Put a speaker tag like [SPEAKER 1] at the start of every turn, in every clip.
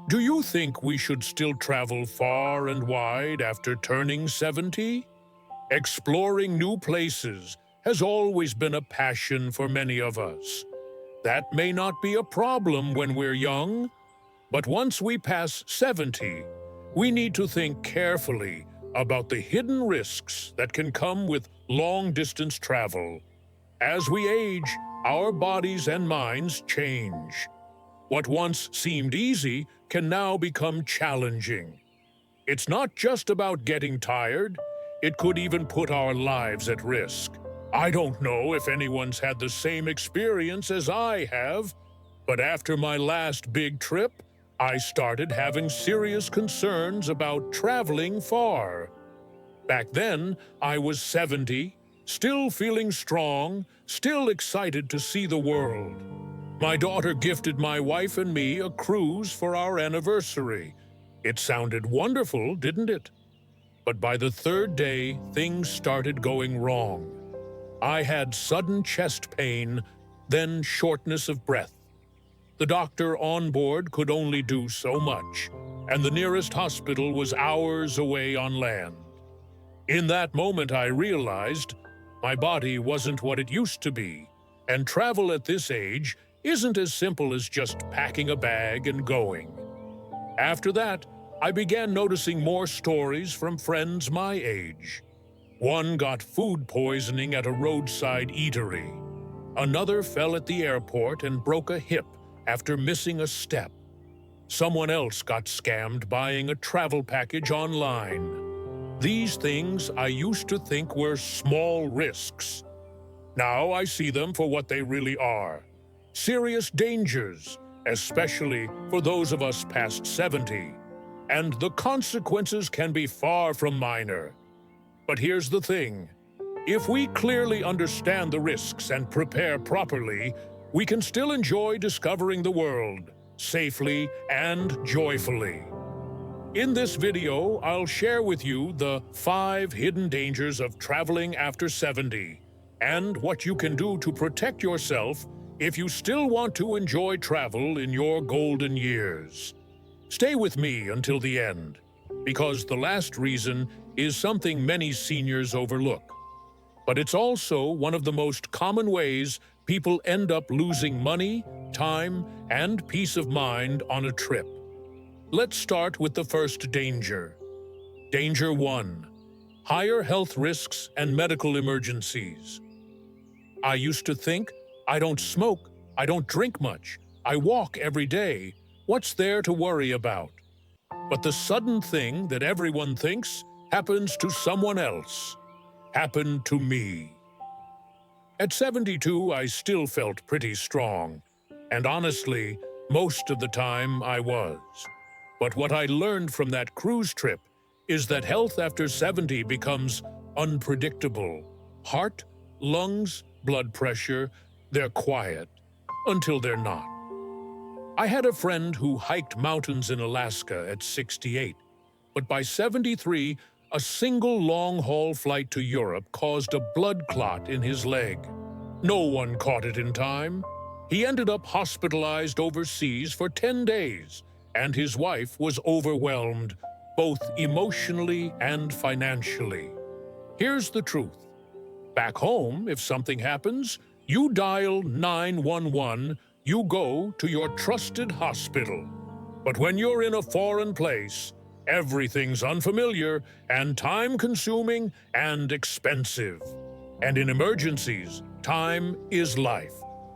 [SPEAKER 1] Do you think we should still travel far and wide after turning 70? Exploring new places has always been a passion for many of us. That may not be a problem when we're young, but once we pass 70, we need to think carefully about the hidden risks that can come with long-distance travel. As we age, our bodies and minds change. What once seemed easy can now become challenging. It's not just about getting tired, it could even put our lives at risk. I don't know if anyone's had the same experience as I have, but after my last big trip, I started having serious concerns about traveling far. Back then, I was 70, still feeling strong, still excited to see the world. My daughter gifted my wife and me a cruise for our anniversary. It sounded wonderful, didn't it? But by the third day, things started going wrong. I had sudden chest pain, then shortness of breath. The doctor on board could only do so much, and the nearest hospital was hours away on land. In that moment, I realized my body wasn't what it used to be, and travel at this age isn't as simple as just packing a bag and going. After that, I began noticing more stories from friends my age. One got food poisoning at a roadside eatery. Another fell at the airport and broke a hip after missing a step. Someone else got scammed buying a travel package online. These things I used to think were small risks. Now I see them for what they really are. Serious dangers, especially for those of us past 70. And the consequences can be far from minor. But here's the thing. If we clearly understand the risks and prepare properly, we can still enjoy discovering the world, safely and joyfully. In this video, I'll share with you the 5 hidden dangers of traveling after 70, and what you can do to protect yourself if you still want to enjoy travel in your golden years. Stay with me until the end, because the last reason is something many seniors overlook. But it's also one of the most common ways people end up losing money, time, and peace of mind on a trip. Let's start with the first danger. Danger 1. Higher health risks and medical emergencies. I used to think, I don't smoke, I don't drink much, I walk every day. What's there to worry about? But the sudden thing that everyone thinks happens to someone else. Happened to me. At 72, I still felt pretty strong. And honestly, most of the time I was. But what I learned from that cruise trip is that health after 70 becomes unpredictable. Heart, lungs, blood pressure, they're quiet until they're not. I had a friend who hiked mountains in Alaska at 68, but by 73, a single long-haul flight to Europe caused a blood clot in his leg. No one caught it in time. He ended up hospitalized overseas for 10 days, and his wife was overwhelmed, both emotionally and financially. Here's the truth. Back home, if something happens, you dial 911, you go to your trusted hospital. But when you're in a foreign place, everything's unfamiliar and time-consuming and expensive. And in emergencies, time is life.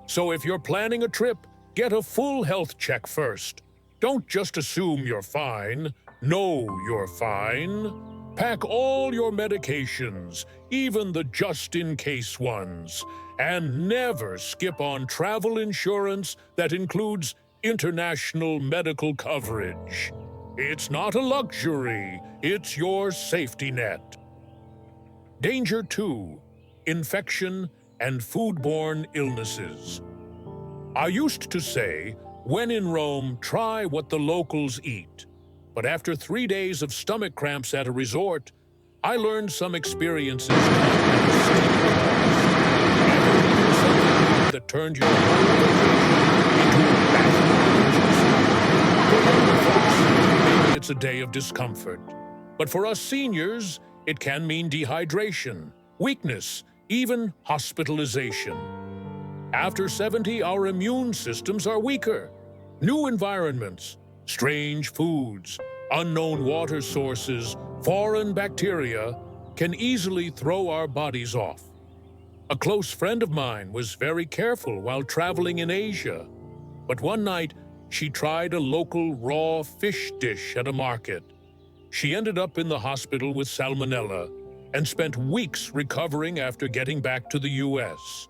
[SPEAKER 1] So if you're planning a trip, get a full health check first. Don't just assume you're fine. Know you're fine. Pack all your medications, even the just-in-case ones, and never skip on travel insurance that includes international medical coverage. It's not a luxury, it's your safety net. Danger 2. Infection and foodborne illnesses. I used to say, when in Rome, try what the locals eat. But after 3 days of stomach cramps at a resort, I learned some experiences that turned your whole vacation into a massive emergency. a day of discomfort. But for us seniors, it can mean dehydration, weakness, even hospitalization. After 70, our immune systems are weaker. New environments, strange foods, unknown water sources, foreign bacteria can easily throw our bodies off. A close friend of mine was very careful while traveling in Asia, but one night she tried a local raw fish dish at a market. She ended up in the hospital with salmonella and spent weeks recovering after getting back to the US.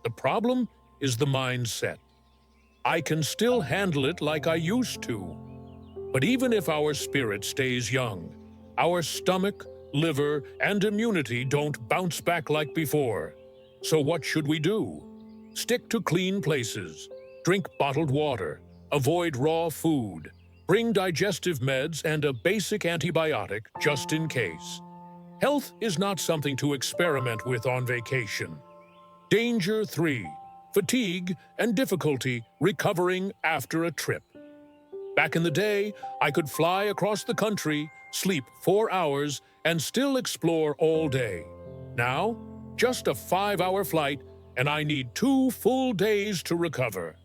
[SPEAKER 1] The problem is the mindset. I can still handle it like I used to. But even if our spirit stays young, our stomach, liver, and immunity don't bounce back like before. So what should we do? Stick to clean places, drink bottled water, avoid raw food, bring digestive meds and a basic antibiotic just in case. Health is not something to experiment with on vacation. Danger 3: fatigue and difficulty recovering after a trip. Back in the day, I could fly across the country, sleep 4 hours, and still explore all day. Now, just a 5-hour flight, and I need 2 full days to recover.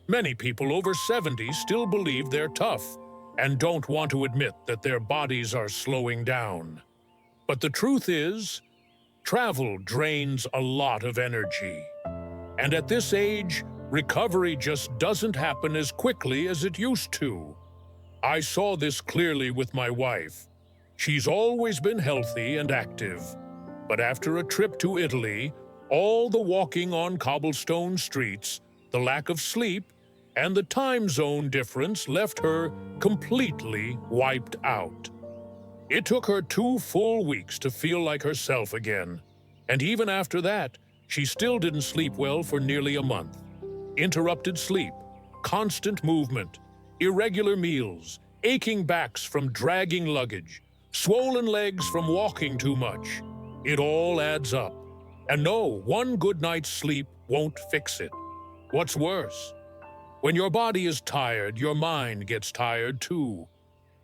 [SPEAKER 1] Many people over 70 still believe they're tough and don't want to admit that their bodies are slowing down. But the truth is, travel drains a lot of energy. And at this age, recovery just doesn't happen as quickly as it used to. I saw this clearly with my wife. She's always been healthy and active. But after a trip to Italy, all the walking on cobblestone streets, the lack of sleep, and the time zone difference left her completely wiped out. It took her 2 full weeks to feel like herself again. And even after that, she still didn't sleep well for nearly a month. Interrupted sleep, constant movement, irregular meals, aching backs from dragging luggage, swollen legs from walking too much. It all adds up. And no, one good night's sleep won't fix it. What's worse? When your body is tired, your mind gets tired too.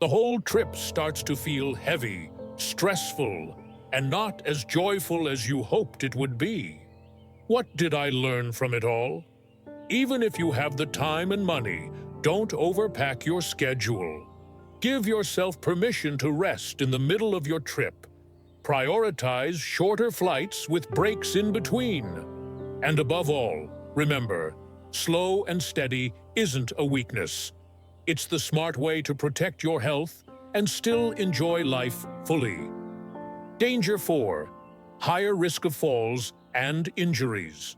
[SPEAKER 1] The whole trip starts to feel heavy, stressful, and not as joyful as you hoped it would be. What did I learn from it all? Even if you have the time and money, don't overpack your schedule. Give yourself permission to rest in the middle of your trip. Prioritize shorter flights with breaks in between. And above all, remember, slow and steady isn't a weakness. It's the smart way to protect your health and still enjoy life fully. Danger 4: higher risk of falls and injuries.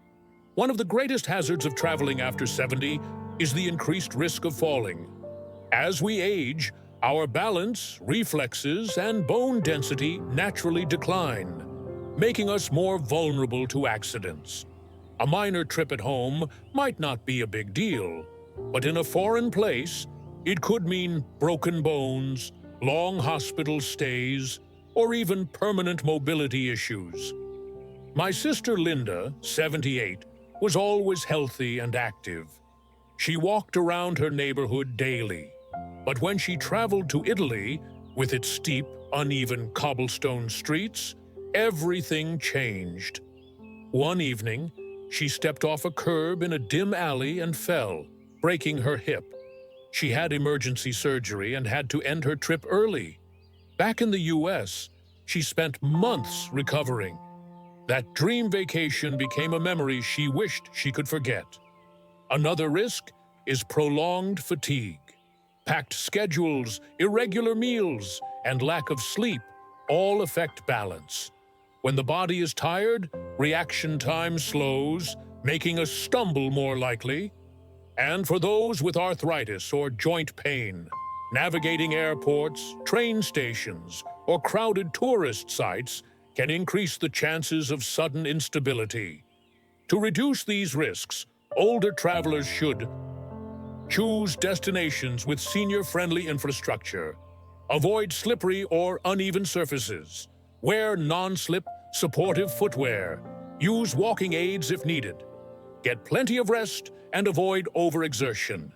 [SPEAKER 1] One of the greatest hazards of traveling after 70 is the increased risk of falling. As we age, our balance, reflexes, and bone density naturally decline, making us more vulnerable to accidents. A minor trip at home might not be a big deal, but in a foreign place, it could mean broken bones, long hospital stays, or even permanent mobility issues. My sister Linda, 78, was always healthy and active. She walked around her neighborhood daily, but when she traveled to Italy, with its steep, uneven cobblestone streets, everything changed. One evening, she stepped off a curb in a dim alley and fell, breaking her hip. She had emergency surgery and had to end her trip early. Back in the US, she spent months recovering. That dream vacation became a memory she wished she could forget. Another risk is prolonged fatigue. Packed schedules, irregular meals, and lack of sleep all affect balance. When the body is tired, reaction time slows, making us stumble more likely. And for those with arthritis or joint pain, navigating airports, train stations, or crowded tourist sites can increase the chances of sudden instability. To reduce these risks, older travelers should choose destinations with senior-friendly infrastructure, avoid slippery or uneven surfaces, wear non-slip, supportive footwear, use walking aids if needed, get plenty of rest, and avoid overexertion.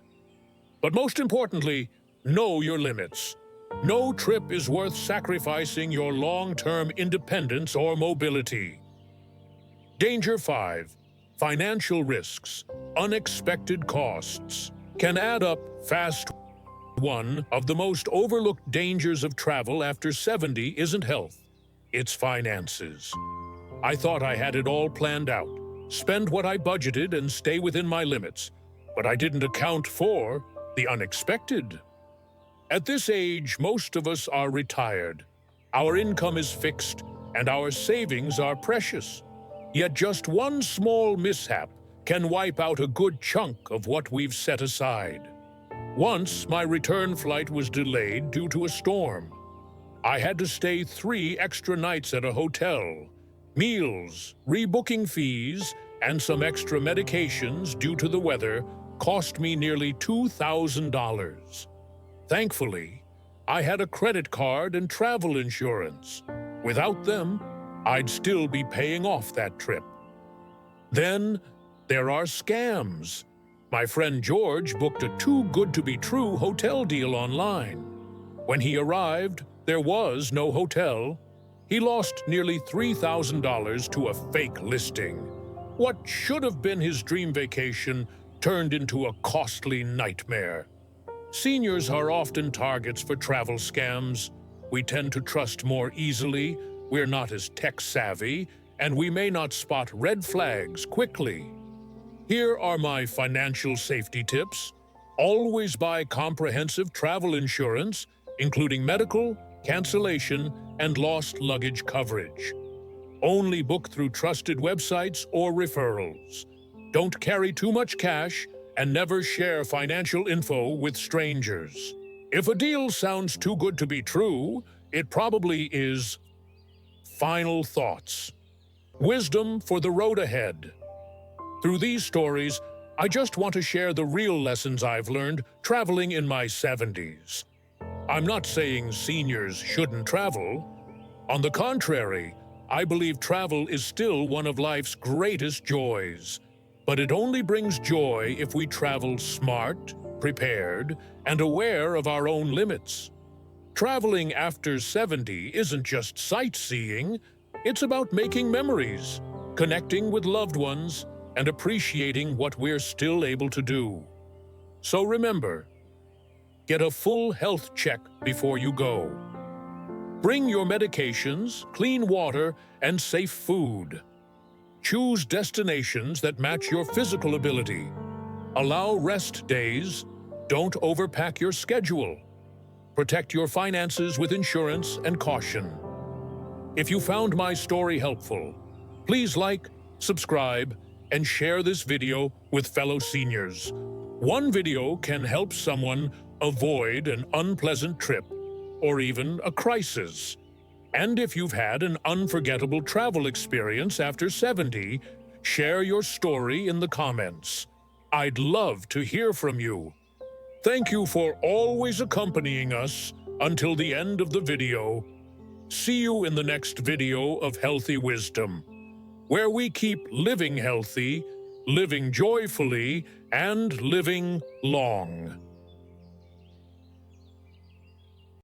[SPEAKER 1] But most importantly, know your limits. No trip is worth sacrificing your long-term independence or mobility. Danger 5. Financial risks, unexpected costs, can add up fast. One of the most overlooked dangers of travel after 70 isn't health, it's finances. I thought I had it all planned out, spend what I budgeted and stay within my limits, but I didn't account for the unexpected. At this age, most of us are retired. Our income is fixed, and our savings are precious. Yet just one small mishap can wipe out a good chunk of what we've set aside. Once, my return flight was delayed due to a storm. I had to stay 3 extra nights at a hotel. Meals, rebooking fees, and some extra medications due to the weather cost me nearly $2,000. Thankfully, I had a credit card and travel insurance. Without them, I'd still be paying off that trip. Then, there are scams. My friend George booked a too-good-to-be-true hotel deal online. When he arrived, there was no hotel. He lost nearly $3,000 to a fake listing. What should have been his dream vacation turned into a costly nightmare. Seniors are often targets for travel scams. We tend to trust more easily, we're not as tech-savvy, and we may not spot red flags quickly. Here are my financial safety tips. Always buy comprehensive travel insurance, including medical, cancellation, and lost luggage coverage. Only book through trusted websites or referrals. Don't carry too much cash, and never share financial info with strangers. If a deal sounds too good to be true, it probably is. Final thoughts. Wisdom for the road ahead. Through these stories, I just want to share the real lessons I've learned traveling in my 70s. I'm not saying seniors shouldn't travel. On the contrary, I believe travel is still one of life's greatest joys. But it only brings joy if we travel smart, prepared, and aware of our own limits. Traveling after 70 isn't just sightseeing, it's about making memories, connecting with loved ones, and appreciating what we're still able to do. So remember, get a full health check before you go. Bring your medications, clean water, and safe food. Choose destinations that match your physical ability. Allow rest days. Don't overpack your schedule. Protect your finances with insurance and caution. If you found my story helpful, please like, subscribe, and share this video with fellow seniors. One video can help someone avoid an unpleasant trip or even a crisis. And if you've had an unforgettable travel experience after 70, share your story in the comments. I'd love to hear from you. Thank you for always accompanying us until the end of the video. See you in the next video of Healthy Wisdom, where we keep living healthy, living joyfully, and living long.